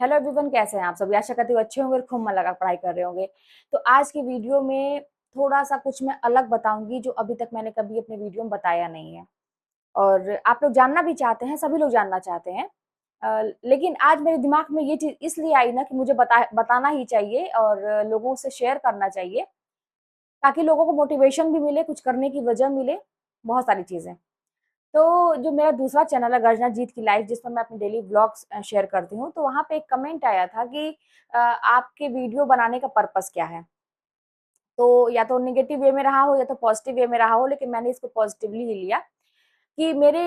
Hello everyone, कैसे हैं आप सभी? आशा करती हूँ अच्छे होंगे और खूब मन लगा पढ़ाई कर रहे होंगे। तो आज की वीडियो में थोड़ा-सा कुछ मैं अलग बताऊँगी जो अभी तक मैंने कभी अपने वीडियो में बताया नहीं है और आप लोग जानना भी चाहते हैं, सभी लोग जानना चाहते हैं। लेकिन आज मेरे दिमाग में ये चीज़ इसलिए आई ना कि मुझे बताना ही चाहिए और लोगों से शेयर करना चाहिए, ताकि लोगों को मोटिवेशन भी मिले, कुछ करने की वजह मिले, बहुत सारी चीज़ें। तो जो मेरा दूसरा चैनल है गर्जना जीत की लाइफ, जिसमें मैं अपने डेली व्लॉग्स शेयर करती हूँ, तो वहाँ पे एक कमेंट आया था कि आपके वीडियो बनाने का पर्पस क्या है? तो या तो नेगेटिव वे में रहा हो या तो पॉजिटिव वे में रहा हो, लेकिन मैंने इसको पॉजिटिवली ही लिया कि मेरे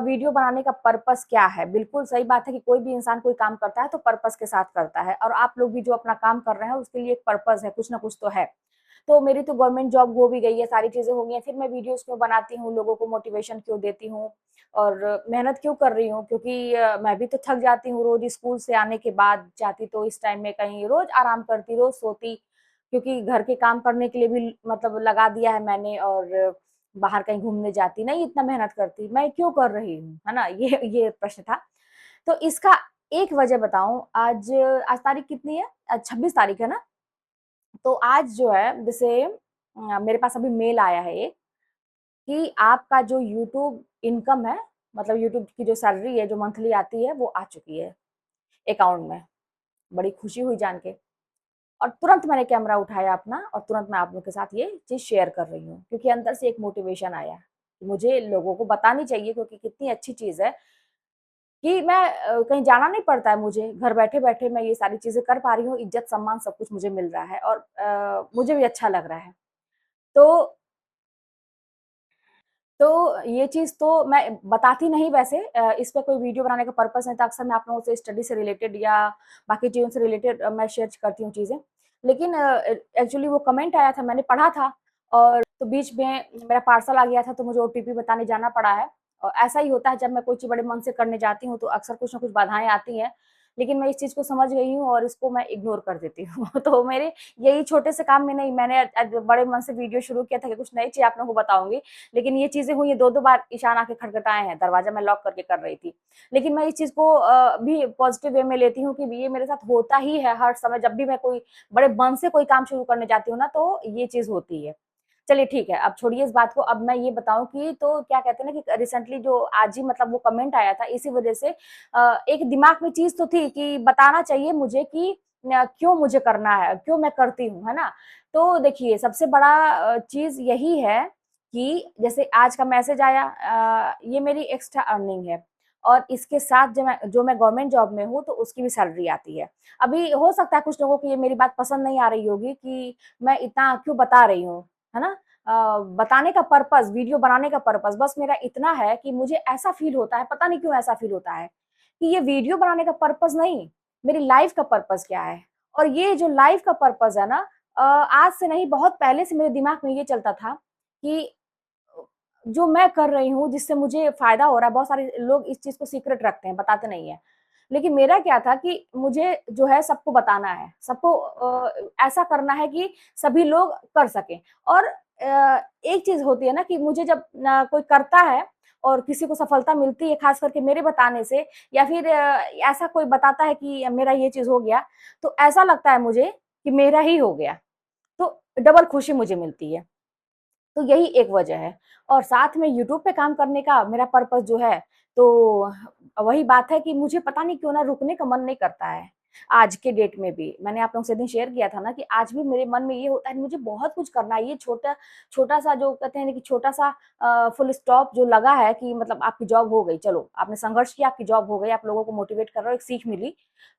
वीडियो बनाने का पर्पस क्या है। बिल्कुल सही बात है कि कोई भी इंसान कोई काम करता है तो पर्पस के साथ करता है और आप लोग भी जो अपना काम कर रहे हैं उसके लिए एक पर्पस है, कुछ ना कुछ तो है। तो मेरी तो गवर्नमेंट जॉब हो भी गई है, सारी चीज़ें हो गई हैं, फिर मैं वीडियोज़ क्यों बनाती हूँ, लोगों को मोटिवेशन क्यों देती हूँ और मेहनत क्यों कर रही हूँ, क्योंकि मैं भी तो थक जाती हूँ रोज़ स्कूल से आने के बाद, चाहती तो इस टाइम में कहीं रोज़ आराम करती, रोज़ सोती, क्योंकि घर के काम करने के लिए भी मतलब लगा दिया है मैंने और बाहर कहीं घूमने जाती, नहीं इतना मेहनत करती, मैं क्यों कर रही हूँ, है ना? ये प्रश्न था। तो इसका एक वजह बताऊँ, आज आज तारीख कितनी है? 26 तारीख है ना? तो आज जो है जैसे मेरे पास अभी मेल आया है एक कि आपका जो यूट्यूब इनकम है, मतलब यूट्यूब की जो सैलरी है, जो मंथली आती है, वो आ चुकी है अकाउंट में। बड़ी खुशी हुई जान के और तुरंत मैंने कैमरा उठाया अपना और तुरंत मैं आप लोगों के साथ ये चीज़ शेयर कर रही हूँ, क्योंकि अंदर से एक मोटिवेशन आया कि मुझे लोगों को बतानी चाहिए, क्योंकि कितनी अच्छी चीज़ है कि मैं कहीं जाना नहीं पड़ता है मुझे, घर बैठे-बैठे मैं ये सारी चीज़ें कर पा रही हूँ, इज़्ज़त-सम्मान सब कुछ मुझे मिल रहा है और मुझे भी अच्छा लग रहा है। तो ये चीज़ तो मैं बताती नहीं वैसे, इस पे कोई वीडियो बनाने का पर्पस नहीं था, अक्सर मैं आप लोगों से स्टडी से रिलेटेड या बाकी चीज़ों से रिलेटेड मैं शेयर करती हूँ चीज़ें। लेकिन एक्चुअली वो कमेंट आया था, मैंने पढ़ा था और तो बीच में मेरा पार्सल आ गया था तो मुझे ओटीपी बताने जाना पड़ा है और ऐसा ही होता है जब मैं कोई चीज़ बड़े मन से करने जाती हूँ तो अक्सर कुछ न कुछ बाधाएँ आती हैं। लेकिन मैं इस चीज़ को समझ गई हूँ और इसको मैं इग्नोर कर देती हूँ। तो मेरे यही छोटे से काम में नहीं, मैंने बड़े मन से वीडियो शुरू किया था कि कुछ नई चीज़ आप लोगों को बताऊँगी। लेकिन ये चीज़ें हुई हैं, 2-2 बार ईशान आके खटखटाए हैं, दरवाज़ा मैं लॉक करके कर रही थी। लेकिन मैं इस चीज़ को भी पॉज़िटिव वे में लेती हूँ कि ये मेरे साथ होता ही है हर समय, जब भी मैं कोई बड़े मन से कोई काम शुरू करने जाती हूँ ना, तो ये चीज़ होती है। चलिए ठीक है, अब छोड़िए इस बात को, अब मैं ये बताऊँ कि तो क्या कहते हैं ना कि रिसेंटली जो आज ही मतलब वो कमेंट आया था, इसी वज़ह से एक दिमाग में चीज़ तो थी कि बताना चाहिए मुझे कि क्यों मुझे करना है, क्यों मैं करती हूँ, है ना? तो देखिए, सबसे बड़ा चीज़ यही है कि जैसे आज का मैसेज आया, ये मेरी एक्स्ट्रा अर्निंग है और इसके साथ जो मैं गवर्नमेंट जॉब में हूँ, तो उसकी भी सैलरी आती है। अभी हो सकता है कुछ लोगों को ये मेरी बात पसंद नहीं आ रही होगी कि मैं इतना क्यों बता रही हूँ, है ना? बताने का पर्पज़, वीडियो बनाने का पर्पज़ बस मेरा इतना है कि मुझे ऐसा फ़ील होता है, पता नहीं क्यों ऐसा फ़ील होता है, कि ये वीडियो बनाने का पर्पज़ नहीं, मेरी लाइफ़ का पर्पज़ क्या है? और ये जो लाइफ़ का पर्पज़ है ना, आज से नहीं बहुत पहले से मेरे दिमाग में ये चलता था कि जो मैं कर रही हूँ, जिससे मुझे फ़ायदा हो रहा है, बहुत सारे लोग इस चीज़ को सीक्रेट रखते हैं, बताते नहीं हैं। लेकिन मेरा क्या था कि मुझे जो है सबको बताना है, सबको ऐसा करना है कि सभी लोग कर सकें और एक चीज़ होती है ना कि मुझे जब कोई करता है और किसी को सफलता मिलती है, ख़ास करके मेरे बताने से या फिर ऐसा कोई बताता है कि मेरा ये चीज़ हो गया, तो ऐसा लगता है मुझे कि मेरा ही हो गया, तो डबल खुशी मुझे मिलती है। तो यही एक वजह है और साथ में यूट्यूब पे काम करने का मेरा पर्पस जो है, तो वही बात है कि मुझे पता नहीं क्यों ना रुकने का मन नहीं करता है। आज के डेट में भी मैंने आप लोगों से दिन शेयर किया था ना कि आज भी मेरे मन में ये होता है मुझे बहुत कुछ करना है। ये छोटा-सा जो कहते हैं ना कि छोटा-सा फुल स्टॉप जो लगा है कि मतलब आपकी जॉब हो गई, चलो आपने संघर्ष किया, आपकी जॉब हो गई, आप लोगों को मोटिवेट कर रहे हो, एक सीख मिली।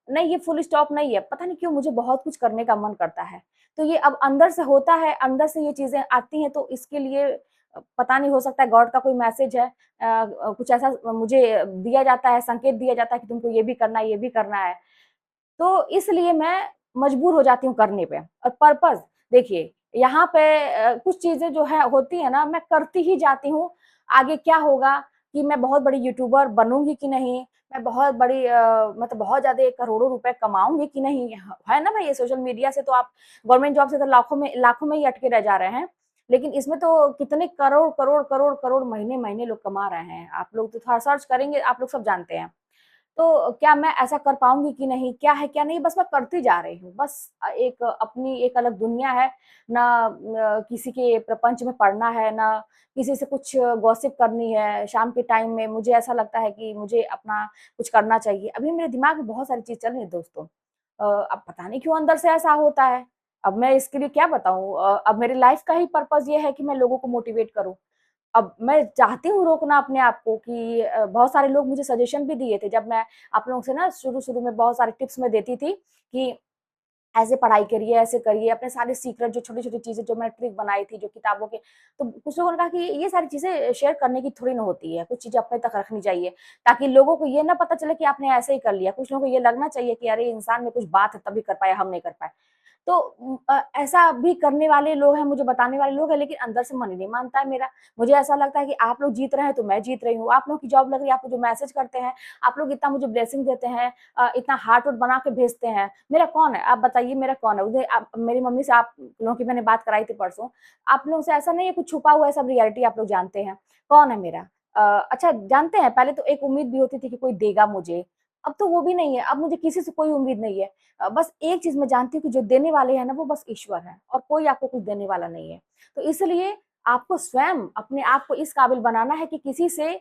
नहीं, ये फुल स्टॉप नहीं है, पता नहीं क्यों मुझे बहुत कुछ करने का मन करता है। तो ये अब अंदर से होता है, अंदर से ये चीज़ें आती हैं तो इसके लिए पता नहीं हो सकता है गॉड का कोई मैसेज है, कुछ ऐसा मुझे दिया जाता है, संकेत दिया जाता है कि तुमको ये भी करना है, ये भी करना है। तो इसलिए मैं मजबूर हो जाती हूँ करने पे और पर्पज़ देखिए, यहाँ पे कुछ चीज़ें जो है होती है ना, मैं करती ही जाती हूँ। आगे क्या होगा कि मैं बहुत बड़ी यूट्यूबर बनूँगी कि नहीं, मैं बहुत बड़ी मतलब बहुत ज़्यादा करोड़ों रुपए कमाऊँगी कि नहीं, है ना भाई ये सोशल मीडिया से तो आप गवर्नमेंट जॉब से तो लाखों में ही अटके रह जा रहे हैं। लेकिन इसमें तो कितने करोड़, करोड़, करोड़, करोड़ महीने-महीने लोग कमा रहे हैं। आप लोग तो थोड़ा सर्च करेंगे, आप लोग सब जानते हैं। तो क्या मैं ऐसा कर पाऊँगी कि नहीं? क्या है, क्या नहीं? बस मैं करती जा रही हूँ। बस एक अपनी एक अलग दुनिया है, ना किसी के प्रपंच में पड़ना है, ना किसी से कुछ गॉसिप करनी है। शाम के टाइम में मुझे ऐसा लगता है कि मुझे अपना कुछ करना चाहिए। अभी मेरे दिमाग में बहुत सारी चीज़ चल रही है दोस्तों। अब पता नहीं क्यों अंदर से ऐसा होता है। अब मैं इसके लिए क्या बताऊँ? अब मेरी लाइफ़ का ही पर्पज़ ये है कि मैं लोगों को मोटिवेट करूँ। अब मैं चाहती हूँ रोकना अपने आप को कि बहुत सारे लोग मुझे सजेशन भी दिए थे जब मैं आप लोगों से ना शुरू-शुरू में बहुत सारे टिप्स मैं देती थी कि ऐसे पढ़ाई करिए, ऐसे करिए, अपने सारे सीक्रेट जो छोटी-छोटी चीज़ें जो मैं ट्रिक बनाई थी, जो किताबों के तो कुछ लोगों ने कहा कि ये सारी चीज़ें शेयर करने की थोड़ी ना होती है, कुछ चीज़ें अपने तक रखनी चाहिए, ताकि लोगों को ये ना पता चले कि आपने ऐसे ही कर लिया। कुछ लोगों को ये लगना चाहिए कि अरे! इंसान में कुछ बात है तभी कर पाया, हम नहीं कर पाए। तो ऐसा भी करने वाले लोग हैं, मुझे बताने वाले लोग हैं, लेकिन अंदर से मन ही नहीं मानता है मेरा। मुझे ऐसा लगता है कि आप लोग जीत रहे हैं, तो मैं जीत रही हूँ। आप लोगों की जॉब लग रही है, आप मुझे मैसेज करते हैं, आप लोग इतना मुझे ब्लेसिंग देते हैं, इतना हार्ट-वार्ट बना के भेजते हैं। मेरा कौन है? आप बताइए मेरा कौन है? उधर आप मेरी मम्मी से आप लोगों की मैंने बात कराई थी परसों। आप लोगों से ऐसा नहीं है कुछ छुपा हुआ है, सब रियलिटी आप लोग जानते हैं। कौन है मेरा? अच्छा जानते हैं पहले तो एक उम्मीद भी होती थी कि कोई देगा मुझे, अब तो वो भी नहीं है। अब मुझे किसी से कोई उम्मीद नहीं है। बस एक चीज़ मैं जानती हूँ कि जो देने वाले हैं ना, वो बस ईश्वर हैं और कोई आपको कुछ देने वाला नहीं है। तो इसलिए आपको स्वयं अपने आप को इस काबिल बनाना है कि किसी से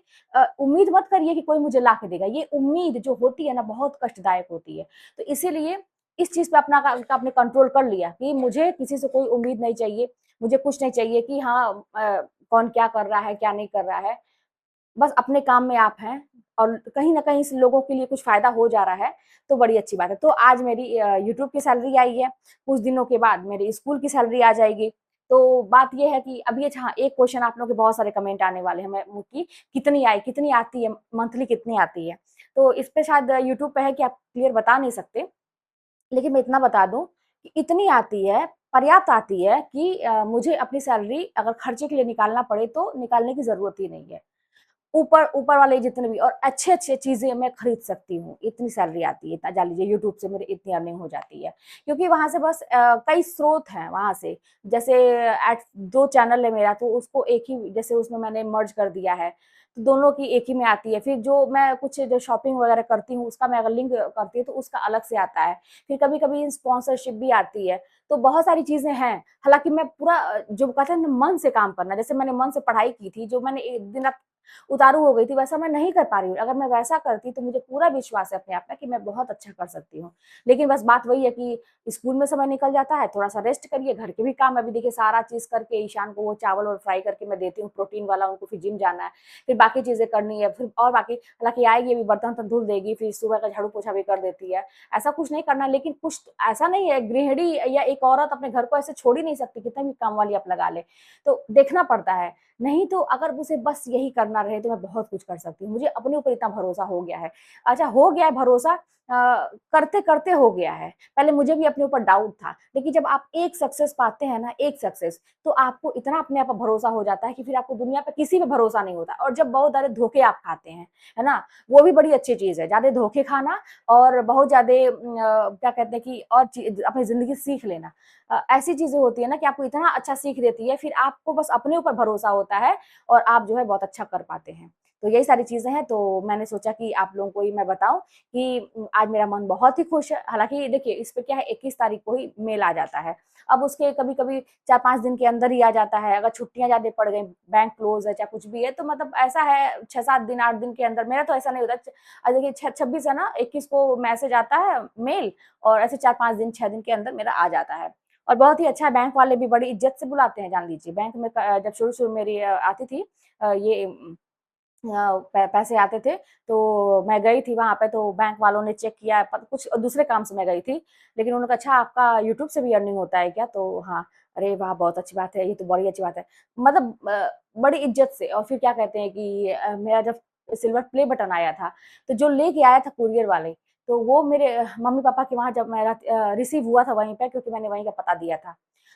उम्मीद मत करिए कि कोई मुझे ला के देगा। ये उम्मीद जो होती है ना, बहुत कष्टदायक होती है। तो इसीलिए इस चीज़ पे अपना का आपने कंट्रोल कर लिया कि मुझे किसी से कोई उम्मीद नहीं चाहिए, मुझे कुछ नहीं चाहिए कि हाँ कौन क्या कर रहा है, क्या नहीं कर रहा है। बस अपने काम में आप हैं और कहीं न कहीं से लोगों के लिए कुछ फ़ायदा हो जा रहा है, तो बड़ी अच्छी बात है। तो आज मेरी यूट्यूब की सैलरी आई है, कुछ दिनों के बाद मेरी स्कूल की सैलरी आ जाएगी। तो बात ये है कि अभी अच्छा हाँ, एक क्वेश्चन आप लोगों के बहुत सारे कमेंट आने वाले हैं मैं वो कि कितनी आई, कितनी आती है, मंथली कितनी आती है? तो इस पे शायद यूट्यूब पे है कि आप क्लियर बता नहीं सकते, लेकिन मैं इतना बता दूँ कि इतनी आती है, पर्याप्त आती है कि मुझे अपनी सैलरी अगर खर्चे के लिए निकालना पड़े तो निकालने की ज़रूरत ही नहीं है। ऊपर ऊपर वाले जितने भी और अच्छे-अच्छे चीज़ें मैं खरीद सकती हूँ, इतनी सैलरी आती है, इतना जान लीजिए यूट्यूब से मेरी इतनी अर्निंग हो जाती है। क्योंकि वहाँ से बस कई स्रोत हैं वहाँ से, जैसे 2 चैनल है मेरा तो उसको एक ही जैसे उसमें मैंने मर्ज कर दिया है, तो दोनों की एक ही में आती है। फिर जो मैं कुछ जो शॉपिंग वगैरह करती हूँ, उसका मैं अगर लिंक करती हूँ तो उसका अलग से आता है। फिर कभी-कभी स्पॉन्सरशिप भी आती है, तो बहुत सारी चीज़ें हैं। हालाँकि मैं पूरा जो कहते हैं ना मन से काम करना, जैसे मैंने मन से पढ़ाई की थी, जो मैंने ए दिन-रात उतारू हो गई थी, वैसा मैं नहीं कर पा रही हूँ। अगर मैं वैसा करती तो मुझे पूरा विश्वास है अपने आप में कि मैं बहुत अच्छा कर सकती हूँ। लेकिन बस बात वही है कि स्कूल में समय निकल जाता है, थोड़ा-सा रेस्ट करिए, घर के भी काम अभी देखिए सारा चीज़ करके ईशान को वो चावल और फ्राई करके मैं देती हूँ प्रोटीन वाला, उनको फिर जिम जाना है, फिर बाकी चीज़ें करनी है, फिर और बाकी हालाँकि आएगी अभी बर्तन-वर्तन धुल देगी, फिर सुबह का झाड़ू-पोछा भी कर देती है। ऐसा कुछ नहीं करना लेकिन कुछ ऐसा नहीं है गृहिणी या एक औरत अपने घर को ऐसे छोड़ ही नहीं सकती, कितना भी काम वाली आप लगा लें। तो देखना पड़ता है। नहीं तो अगर मुझे बस यही करना रहे तो मैं बहुत कुछ कर सकती हूँ। मुझे अपने ऊपर इतना भरोसा हो गया है। अच्छा हो गया है भरोसा करते-करते हो गया है। पहले मुझे भी अपने ऊपर डाउट था, लेकिन जब आप एक सक्सेस पाते हैं ना, एक सक्सेस, तो आपको इतना अपने आप पर भरोसा हो जाता है कि फिर आपको दुनिया पे किसी पे भरोसा नहीं होता और जब बहुत ज़्यादा धोखे आप खाते हैं, है ना? वो भी बड़ी अच्छी चीज़ है, ज़्यादा धोखे खाना और बहुत ज़्यादा क्या कहते हैं कि और अपनी ज़िंदगी सीख लेना। ऐसी चीज़ें होती है ना कि आपको इतना अच्छा सीख देती है, फिर आपको बस अपने ऊपर भरोसा होता है और आप जो है बहुत अच्छा कर पाते हैं। तो यही सारी चीज़ें हैं, तो मैंने सोचा कि आप लोगों को ही मैं बताऊँ कि आज मेरा मन बहुत ही खुश है। हालाँकि देखिए, इस पे क्या है 21 तारीख को ही मेल आ जाता है। अब उसके कभी-कभी 4-5 दिन के अंदर ही आ जाता है। अगर छुट्टियाँ ज़्यादा पड़ गई, बैंक क्लोज़ है, चाहे कुछ भी है, तो मतलब ऐसा है 6-7 दिन, 8 दिन के अंदर मेरा तो ऐसा नहीं होता। देखिए 26 है ना, 21 को मैसेज आता है मेल और ऐसे 4-5 दिन, 6 दिन के अंदर मेरा आ जाता है। और बहुत ही अच्छा है, बैंक वाले भी बड़ी इज़्ज़त से बुलाते हैं जान लीजिए। बैंक में जब शुरू-शुरू मेरी आती थी ये पैसे आते थे, तो मैं गई थी वहाँ पे तो बैंक वालों ने चेक किया प कुछ दूसरे काम से मैं गई थी। लेकिन उन्होंने कहा, "अच्छा आपका यूट्यूब से भी अर्निंग होता है क्या?" तो हाँ, अरे वाह! बहुत अच्छी बात है, ये तो बड़ी अच्छी बात है। मतलब बड़ी इज़्ज़त से और फिर क्या कहते हैं कि मेरा जब सिल्वर प्ले बटन आया था, तो जो लेके आया था कुरियर वाले, तो वो मेरे मम्मी-पापा के वहाँ जब मेरा रिसीव हुआ था वहीं पे क्योंकि मैंने वहीं का पता दिया था।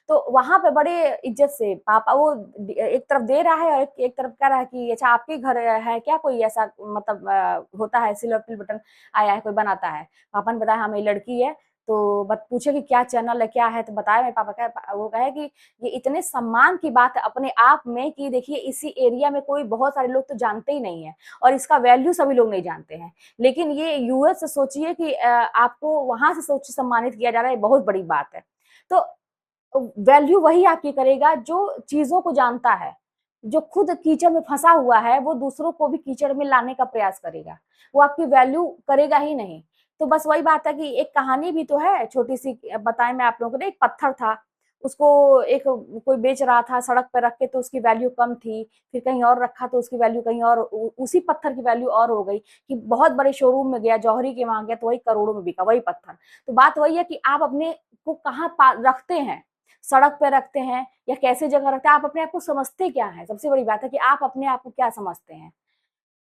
तो वहाँ पे बड़े इज़्ज़त से पापा वो एक तरफ दे रहा है और एक एक तरफ कह रहा है कि अच्छा आपके घर है क्या कोई ऐसा मतलब होता है सिल्वर प्ले बटन आया है, कोई बनाता है। पापा ने बताया हाँ, मेरी लड़की है। तो बत पूछे कि क्या चैनल है, क्या है? तो बताया मेरे पापा का, वो कहे कि ये इतने सम्मान की बात है अपने आप में कि देखिए इसी एरिया में कोई बहुत सारे लोग तो जानते ही नहीं है और इसका वैल्यू सभी लोग नहीं जानते हैं। लेकिन ये यूएस से सोचिए कि आपको वहाँ से सोचिए सम्मानित किया जा रहा है, बहुत बड़ी बात है। तो वैल्यू वही आपकी करेगा जो चीज़ों को जानता है, जो खुद कीचड़ में फँसा हुआ है, वो दूसरों को भी कीचड़ में लाने का प्रयास करेगा। वो आपकी वैल्यू करेगा ही नहीं। तो बस वही बात है कि एक कहानी भी तो है छोटी-सी, बताएँ मैं आप लोगों को ना, एक पत्थर था, उसको एक कोई बेच रहा था सड़क पे रख के, तो उसकी वैल्यू कम थी, फिर कहीं और रखा तो उसकी वैल्यू कहीं और, उ उसी पत्थर की वैल्यू और हो गई कि बहुत बड़े शोरूम में गया, जौहरी के वहाँ गया तो वही करोड़ों में बिका, वही पत्थर। तो बात वही है कि आप अपने को कहाँ पा रखते हैं, सड़क पे रखते हैं या कैसे जगह रखते हैं, आप अपने आप को समझते क्या हैं? सबसे बड़ी बात है कि आप अपने आप को क्या समझते हैं?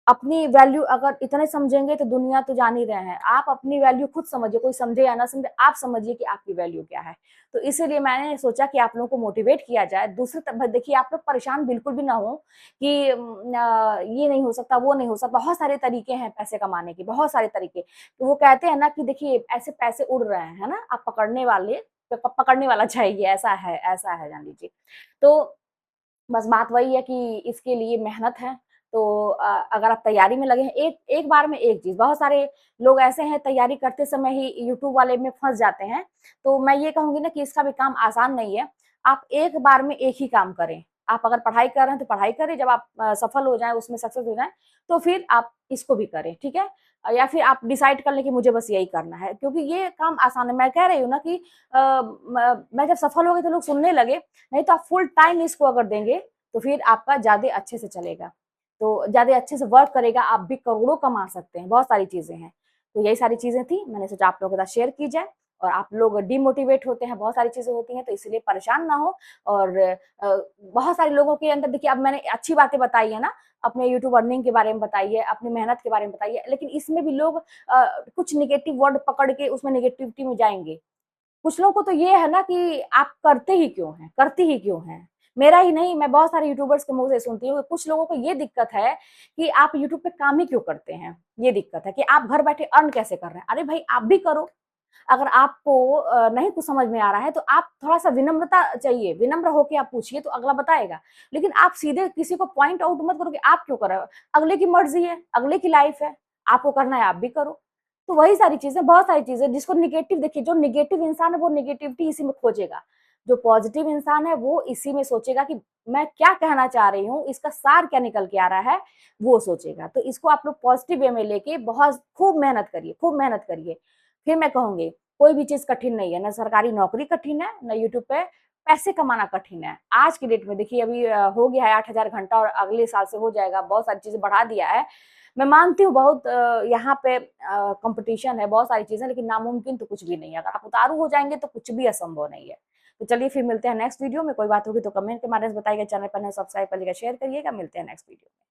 अपनी वैल्यू अगर इतने समझेंगे तो दुनिया तो जान ही रहे हैं। आप अपनी वैल्यू खुद समझिए, कोई समझे या ना समझे, आप समझिए कि आपकी वैल्यू क्या है। तो इसीलिए मैंने सोचा कि आप लोगों को मोटिवेट किया जाए। दूसरी तरफ देखिए, आप लोग परेशान बिल्कुल भी ना हो कि ये नहीं हो सकता, वो नहीं हो सकता। बहुत सारे तरीके हैं पैसे कमाने के, बहुत सारे तरीके। तो वो कहते हैं ना कि देखिए ऐसे पैसे उड़ रहे हैं, है ना? आप पकड़ने वाले पकड़ने वाला चाहिए, ऐसा है जान लीजिए। तो बस बात वही है कि इसके लिए मेहनत है, तो अगर आप तैयारी में लगे हैं, एक एक बार में एक चीज़, बहुत सारे लोग ऐसे हैं तैयारी करते समय ही यूट्यूब वाले में फँस जाते हैं, तो मैं ये कहूँगी ना कि इसका भी काम आसान नहीं है। आप एक बार में एक ही काम करें। आप अगर पढ़ाई कर रहे हैं तो पढ़ाई करें, जब आप सफल हो जाएँ, उसमें सक्सेस हो जाएँ, तो फिर आप इसको भी करें, ठीक है? या फिर आप डिसाइड कर लें कि मुझे बस यही करना है, क्योंकि ये काम आसान है। मैं कह रही हूँ ना कि मैं जब सफल हो गई तो लोग सुनने लगे, नहीं तो आप फुल टाइम इसको अगर देंगे तो फिर आपका ज़्यादा अच्छे से चलेगा। तो ज़्यादा अच्छे से वर्क करेगा, आप भी करोड़ों कमा सकते हैं, बहुत सारी चीज़ें हैं। तो यही सारी चीज़ें थी, मैंने सोचा आप लोगों के साथ शेयर की जाए। और आप लोग डिमोटिवेट होते हैं, बहुत सारी चीज़ें होती हैं, तो इसीलिए परेशान ना हो। और बहुत सारे लोगों के अंदर देखिए, अब मैंने अच्छी बातें बताई है ना, अपने यूट्यूब अर्निंग के बारे में बताई है, अपनी मेहनत के बारे में बताई है, लेकिन इसमें भी लोग कुछ नेगेटिव वर्ड पकड़ के उसमें नेगेटिविटी में जाएँगे। कुछ लोगों को तो ये है ना कि आप करते ही क्यों हैं? करती ही क्यों हैं? मेरा ही नहीं, मैं बहुत सारे यूट्यूबर्स के मुँह से सुनती हूँ, कुछ लोगों को ये दिक्कत है कि आप यूट्यूब पे काम ही क्यों करते हैं? ये दिक्कत है कि आप घर बैठे अर्न कैसे कर रहे हैं? अरे भाई, आप भी करो। अगर आपको नहीं कुछ समझ में आ रहा है तो आप थोड़ा-सा विनम्रता चाहिए, विनम्र होके आप पूछिए तो अगला बताएगा। लेकिन आप सीधे किसी को पॉइंट आउट मत करो कि आप क्यों कर रहे हो? अगले की मर्ज़ी है, अगले की लाइफ़ है, आपको करना है आप भी करो। तो वही सारी चीज़ें, बहुत सारी चीज़ें जिसको नेगेटिव, देखिए जो नेगेटिव इंसान है वो नेगेटिविटी इसी में खोजेगा। जो पॉज़िटिव इंसान है वो इसी में सोचेगा कि मैं क्या कहना चाह रही हूँ, इसका सार क्या निकल के आ रहा है, वो सोचेगा। तो इसको आप लोग पॉज़िटिव वे में लेके बहुत खूब मेहनत करिए, खूब मेहनत करिए। फिर मैं कहूँगी, कोई भी चीज़ कठिन नहीं है, ना सरकारी नौकरी कठिन है, ना यूट्यूब पे पैसे कमाना कठिन है। आज की डेट में देखिए, अभी हो गया है 8,000 घंटा और अगले साल से हो जाएगा, बहुत सारी चीज़ें बढ़ा दिया है। मैं मानती हूँ बहुत यहाँ पे कॉम्पिटिशन है, बहुत सारी चीज़ें, लेकिन नामुमकिन तो कुछ भी नहीं है। अगर आप उतारू हो जाएँगे तो कुछ भी असंभव नहीं है। तो चलिए फिर मिलते हैं नेक्स्ट वीडियो में, कोई बात होगी तो कमेंट के माध्यम से बताइएगा, चैनल पर नए सब्सक्राइब करिएगा, शेयर करिएगा, मिलते हैं नेक्स्ट वीडियो में।